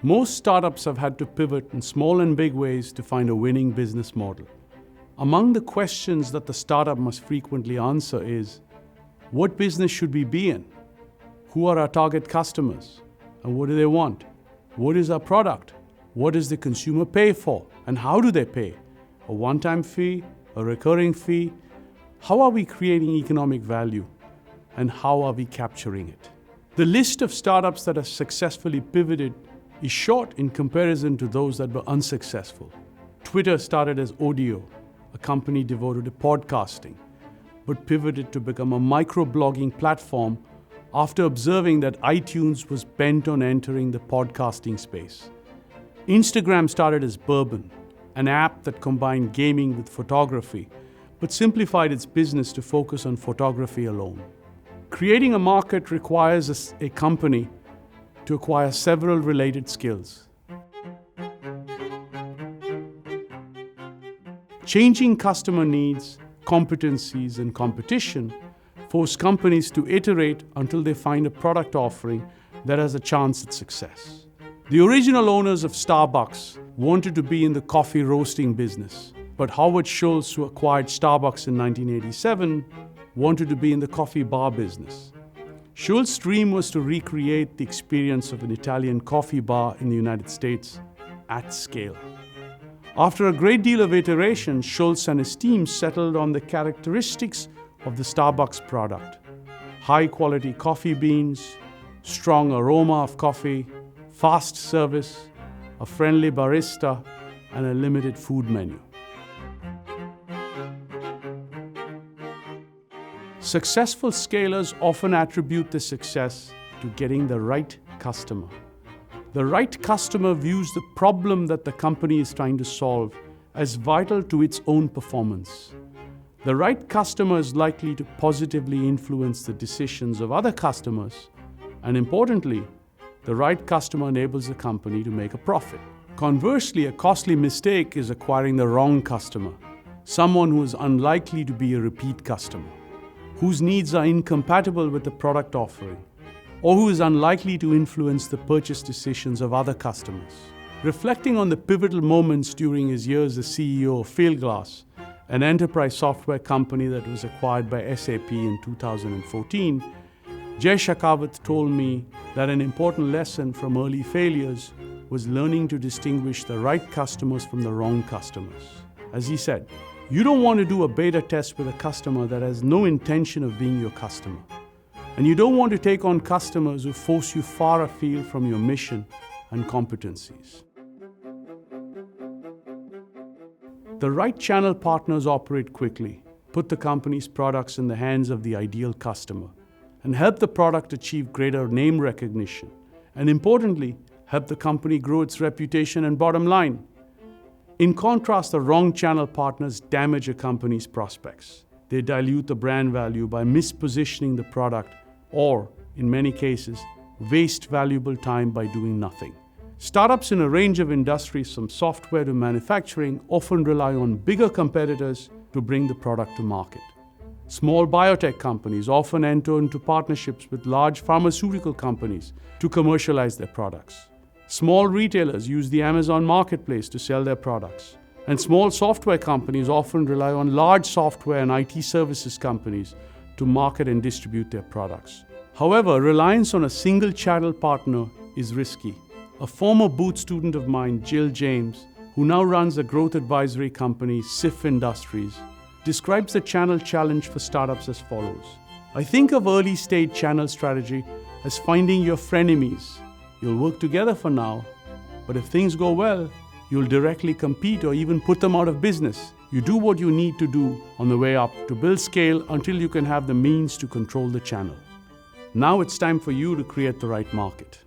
Most startups have had to pivot in small and big ways to find a winning business model. Among the questions that the startup must frequently answer is, what business should we be in? Who are our target customers? And what do they want? What is our product? What does the consumer pay for? And how do they pay? A one-time fee? A recurring fee? How are we creating economic value? And how are we capturing it? The list of startups that have successfully pivoted is short in comparison to those that were unsuccessful. Twitter started as Audio, a company devoted to podcasting, but pivoted to become a microblogging platform after observing that iTunes was bent on entering the podcasting space. Instagram started as Bourbon, an app that combined gaming with photography, but simplified its business to focus on photography alone. Creating a market requires a company to acquire several related skills. Changing customer needs, competencies, and competition force companies to iterate until they find a product offering that has a chance at success. The original owners of Starbucks wanted to be in the coffee roasting business, but Howard Schultz, who acquired Starbucks in 1987, wanted to be in the coffee bar business. Schultz's dream was to recreate the experience of an Italian coffee bar in the United States at scale. After a great deal of iteration, Schultz and his team settled on the characteristics of the Starbucks product: high-quality coffee beans, strong aroma of coffee, fast service, a friendly barista, and a limited food menu. Successful scalers often attribute the success to getting the right customer. The right customer views the problem that the company is trying to solve as vital to its own performance. The right customer is likely to positively influence the decisions of other customers, and importantly, the right customer enables the company to make a profit. Conversely, a costly mistake is acquiring the wrong customer, someone who is unlikely to be a repeat customer, whose needs are incompatible with the product offering, or who is unlikely to influence the purchase decisions of other customers. Reflecting on the pivotal moments during his years as CEO of Fieldglass, an enterprise software company that was acquired by SAP in 2014, Jay Shekhawat told me that an important lesson from early failures was learning to distinguish the right customers from the wrong customers. As he said, you don't want to do a beta test with a customer that has no intention of being your customer. And you don't want to take on customers who force you far afield from your mission and competencies. The right channel partners operate quickly, put the company's products in the hands of the ideal customer, and help the product achieve greater name recognition, and importantly, help the company grow its reputation and bottom line. In contrast, the wrong channel partners damage a company's prospects. They dilute the brand value by mispositioning the product or, in many cases, waste valuable time by doing nothing. Startups in a range of industries, from software to manufacturing, often rely on bigger competitors to bring the product to market. Small biotech companies often enter into partnerships with large pharmaceutical companies to commercialize their products. Small retailers use the Amazon marketplace to sell their products. And small software companies often rely on large software and IT services companies to market and distribute their products. However, reliance on a single channel partner is risky. A former Booth student of mine, Jill James, who now runs a growth advisory company, SIF Industries, describes the channel challenge for startups as follows. I think of early stage channel strategy as finding your frenemies. You'll work together for now, but if things go well, you'll directly compete or even put them out of business. You do what you need to do on the way up to build scale until you can have the means to control the channel. Now it's time for you to create the right market.